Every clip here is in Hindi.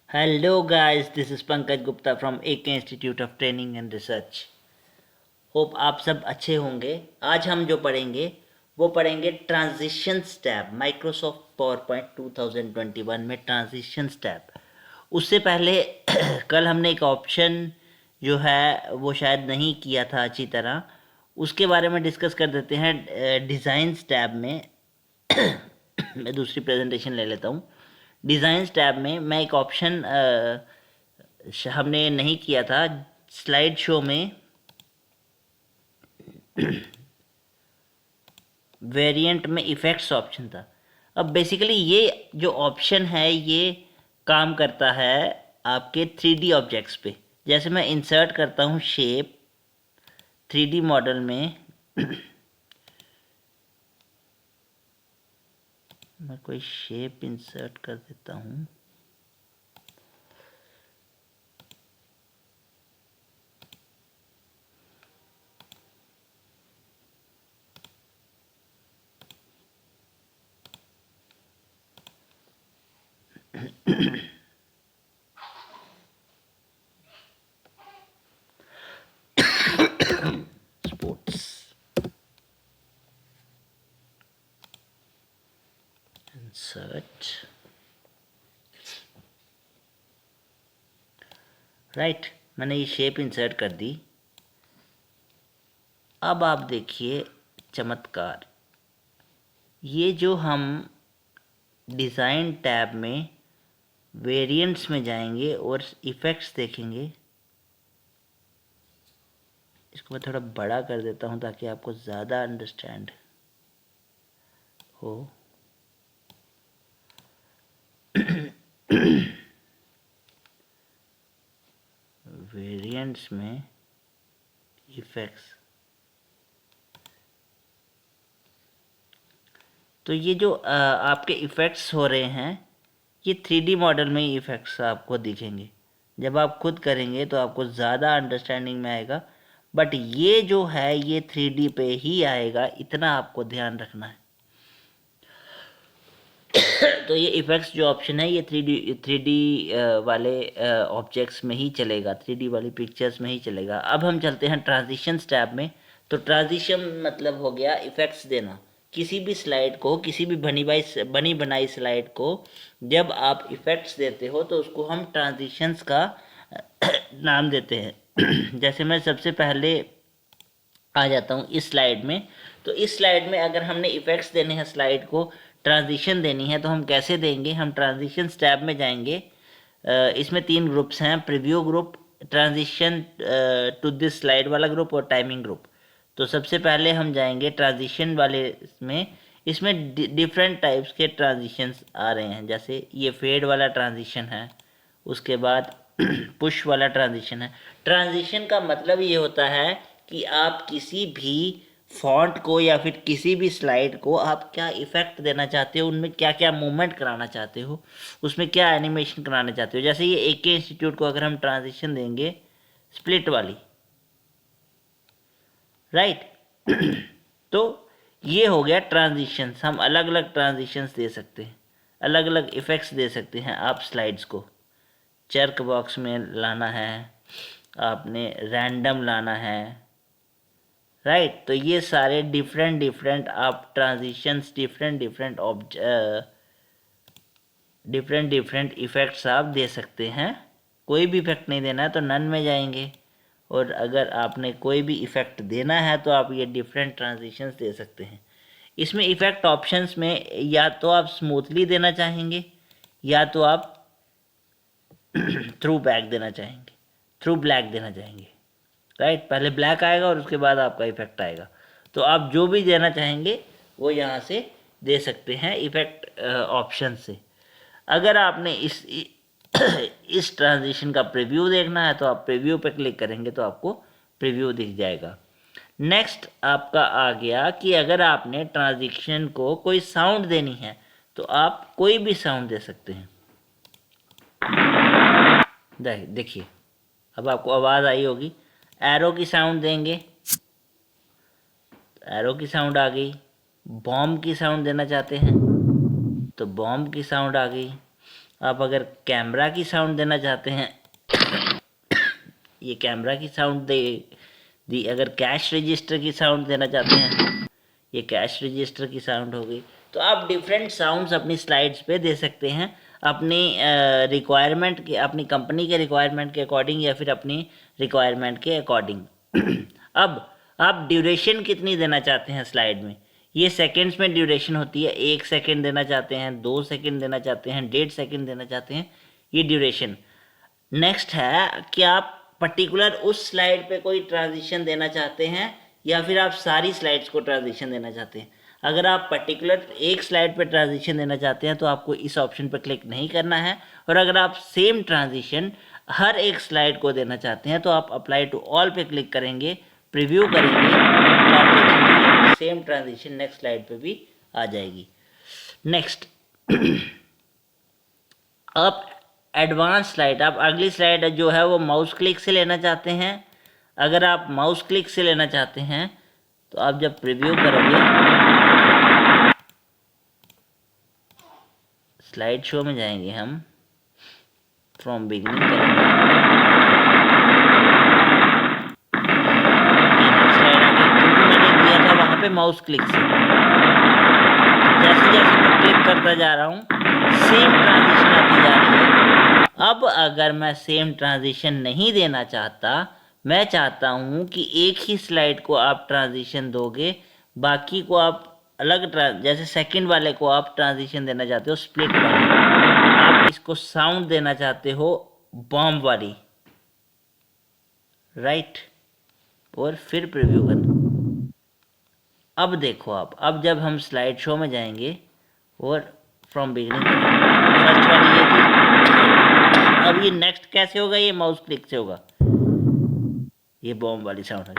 Hello guys, this is Pankaj Gupta from AK Institute of Training and Research. Hope आप सब अच्छे होंगे। आज हम जो पढ़ेंगे वो पढ़ेंगे transitions tab Microsoft power point 2021 में ट्रांजिशंस टैब। उससे पहले कल हमने एक ऑप्शन जो है वो शायद नहीं किया था अच्छी तरह, उसके बारे में डिस्कस कर देते हैं। डिज़ाइंस टैब में मैं दूसरी प्रेजेंटेशन ले लेता हूँ। डिज़ाइंस टैब में मैं एक ऑप्शन हमने नहीं किया था स्लाइड शो में, वेरिएंट में इफ़ेक्ट्स ऑप्शन था। अब बेसिकली ये जो ऑप्शन है ये काम करता है आपके 3D ऑब्जेक्ट्स पे। जैसे मैं इंसर्ट करता हूँ शेप 3D मॉडल में मैं कोई शेप इंसर्ट कर देता हूँ। स्पोर्ट्स इंसर्ट, राइट, मैंने ये शेप इंसर्ट कर दी। अब आप देखिए चमत्कार, ये जो हम डिज़ाइन टैब में वेरिएंट्स में जाएंगे और इफ़ेक्ट्स देखेंगे। इसको मैं थोड़ा बड़ा कर देता हूँ ताकि आपको ज़्यादा अंडरस्टैंड हो। वेरिएंट्स में इफ़ेक्ट्स, तो ये जो आपके इफ़ेक्ट्स हो रहे हैं ये 3D मॉडल में ही इफ़ेक्ट्स आपको दिखेंगे। जब आप खुद करेंगे तो आपको ज़्यादा अंडरस्टैंडिंग में आएगा, बट ये जो है ये 3D पे ही आएगा, इतना आपको ध्यान रखना है। तो ये इफ़ेक्ट्स जो ऑप्शन है ये 3D वाले ऑब्जेक्ट्स में ही चलेगा, 3D वाली पिक्चर्स में ही चलेगा। अब हम चलते हैं ट्रांजिशंस टैब में। तो ट्रांजिशन मतलब हो गया इफ़ेक्ट्स देना। किसी भी स्लाइड को, किसी भी बनी बनाई स्लाइड को जब आप इफ़ेक्ट्स देते हो तो उसको हम ट्रांजिशंस का नाम देते हैं। जैसे मैं सबसे पहले आ जाता हूँ इस स्लाइड में। तो इस स्लाइड में अगर हमने इफ़ेक्ट्स देने हैं, स्लाइड को ट्रांजिशन देनी है, तो हम कैसे देंगे? हम ट्रांजिशंस टैब में जाएंगे। इसमें 3 ग्रुप्स हैं, preview group, transition to this slide वाला ग्रुप और टाइमिंग ग्रुप। तो सबसे पहले हम जाएंगे ट्रांजिशन वाले में। इसमें डिफरेंट टाइप्स के ट्रांजिशंस आ रहे हैं, जैसे ये फेड वाला ट्रांजिशन है, उसके बाद पुश वाला ट्रांजिशन है। ट्रांजिशन का मतलब ये होता है कि आप किसी भी फॉन्ट को या फिर किसी भी स्लाइड को आप क्या इफ़ेक्ट देना चाहते हो, उनमें क्या क्या मूवमेंट कराना चाहते हो, उसमें क्या एनिमेशन कराना चाहते हो। जैसे ये AK इंस्टीट्यूट को अगर हम ट्रांजिशन देंगे स्प्लिट वाली, राइट, तो ये हो गया ट्रांजिशंस। हम अलग अलग ट्रांजिशंस दे सकते हैं, अलग अलग इफ़ेक्ट्स दे सकते हैं आप स्लाइड्स को। चर्क बॉक्स में लाना है आपने, रैंडम लाना है, राइट। तो ये सारे डिफरेंट आप ट्रांजिशंस, डिफरेंट इफ़ेक्ट्स आप दे सकते हैं। कोई भी इफ़ेक्ट नहीं देना है तो नन में जाएंगे, और अगर आपने कोई भी इफ़ेक्ट देना है तो आप ये डिफरेंट ट्रांजिशंस दे सकते हैं। इसमें इफ़ेक्ट ऑप्शंस में या तो आप स्मूथली देना चाहेंगे या तो आप थ्रू बैक देना चाहेंगे, थ्रू ब्लैक देना चाहेंगे, राइट। पहले ब्लैक आएगा और उसके बाद आपका इफेक्ट आएगा। तो आप जो भी देना चाहेंगे वो यहाँ से दे सकते हैं इफेक्ट ऑप्शन से। अगर आपने इस ट्रांजिशन का प्रीव्यू देखना है तो आप प्रीव्यू पे क्लिक करेंगे तो आपको प्रीव्यू दिख जाएगा। नेक्स्ट आपका आ गया कि अगर आपने ट्रांजिशन को कोई साउंड देनी है तो आप कोई भी साउंड दे सकते हैं। देखिए अब आपको आवाज़ आई होगी। एरो की साउंड देंगे, एरो की साउंड आ गई। बॉम्ब की साउंड देना चाहते हैं तो बॉम्ब की साउंड आ गई। आप अगर कैमरा की साउंड देना चाहते हैं ये कैमरा की साउंड दे दी। अगर कैश रजिस्टर की साउंड देना चाहते हैं, ये कैश रजिस्टर की साउंड हो गई। तो आप डिफरेंट साउंड्स अपनी स्लाइड्स पे दे सकते हैं अपनी रिक्वायरमेंट के, अपनी कंपनी के रिक्वायरमेंट के अकॉर्डिंग या फिर अपनी रिक्वायरमेंट के अकॉर्डिंग। अब आप ड्यूरेशन कितनी देना चाहते हैं स्लाइड में, ये सेकंड्स में ड्यूरेशन होती है। 1 सेकंड देना चाहते हैं, 2 सेकंड देना चाहते हैं, 1.5 सेकंड देना चाहते हैं, ये ड्यूरेशन। नेक्स्ट है कि आप पर्टिकुलर उस स्लाइड पे कोई ट्रांजिशन देना चाहते हैं या फिर आप सारी स्लाइड्स को ट्रांजिशन देना चाहते हैं। अगर आप पर्टिकुलर एक स्लाइड पे ट्रांजिशन देना चाहते हैं तो आपको इस ऑप्शन पर क्लिक नहीं करना है, और अगर आप सेम ट्रांजिशन हर एक स्लाइड को देना चाहते हैं तो आप अप्लाई टू ऑल पे क्लिक करेंगे, प्रीव्यू करेंगे, तो आप देखेंगे सेम ट्रांजिशन नेक्स्ट स्लाइड पे भी आ जाएगी। नेक्स्ट आप एडवांस स्लाइड, आप अगली स्लाइड जो है वो माउस क्लिक से लेना चाहते हैं। अगर आप माउस क्लिक से लेना चाहते हैं तो आप जब प्रीव्यू करोगे, स्लाइड शो में जाएंगे हम, फ्रॉम बिगिनिंग करेंगे, ये नेक्स्ट स्लाइड आ गई क्योंकि मैंने दिया था वहां पे माउस क्लिक से। जैसे जैसे मैं क्लिक करता जा रहा हूँ सेम ट्रांजिशन आती जा रही है। अब अगर मैं सेम ट्रांजिशन नहीं देना चाहता, मैं चाहता हूँ कि एक ही स्लाइड को आप ट्रांजिशन दोगे, बाकी को आप अलग जैसे सेकंड वाले को आप ट्रांजिशन देना चाहते हो स्प्लिट वाली, आप इसको साउंड देना चाहते हो बॉम्ब वाली, राइट, और फिर प्रीव्यू करना। अब देखो आप, अब जब हम स्लाइड शो में जाएंगे और फ्रॉम बिगिनिंग फर्स्ट वाली ये थी, अब ये नेक्स्ट कैसे होगा, ये माउस क्लिक से होगा, ये बॉम्ब वाली साउंड है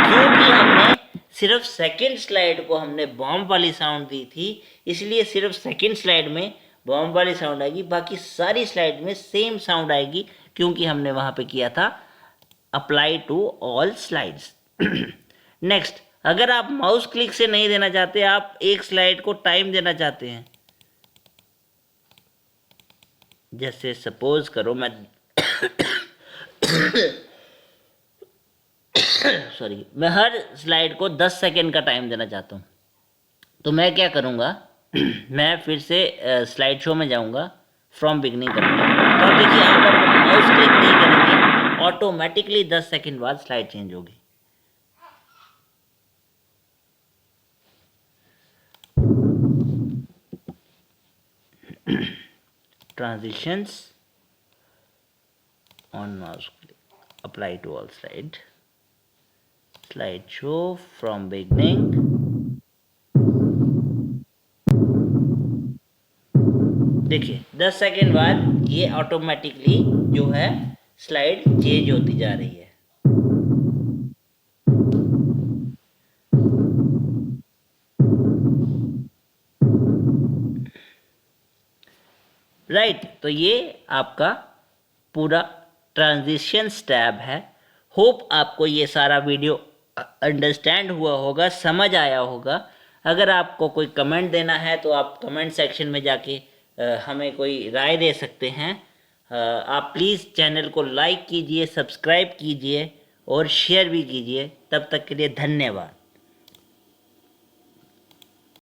क्योंकि हमने सिर्फ सेकंड स्लाइड को हमने बॉम्ब वाली साउंड दी थी, इसलिए सिर्फ सेकंड स्लाइड में बॉम्ब वाली साउंड आएगी, बाकी सारी स्लाइड में सेम साउंड आएगी क्योंकि हमने वहां पे किया था apply to all slides. Next, अगर आप माउस क्लिक से नहीं देना चाहते, आप एक स्लाइड को टाइम देना चाहते हैं, जैसे सपोज करो मैं सॉरी, मैं हर स्लाइड को 10 सेकेंड का टाइम देना चाहता हूँ, तो मैं क्या करूँगा मैं फिर से स्लाइड शो में जाऊँगा, फ्रॉम बिगिनिंग करूँगा, तो अब देखिए आप माउस क्लिक नहीं करेंगे, ऑटोमेटिकली 10 सेकेंड बाद स्लाइड चेंज होगी। Transitions on mouse click, apply to all slide, slide show from beginning, देखिए 10 सेकेंड बाद ये ऑटोमेटिकली जो है स्लाइड चेंज होती जा रही है। राइट, तो ये आपका पूरा ट्रांजिशन टैब है। होप आपको ये सारा वीडियो अंडरस्टैंड हुआ होगा, समझ आया होगा। अगर आपको कोई कमेंट देना है तो आप कमेंट सेक्शन में जाके हमें कोई राय दे सकते हैं। आप प्लीज़ चैनल को लाइक कीजिए, सब्सक्राइब कीजिए और शेयर भी कीजिए। तब तक के लिए धन्यवाद।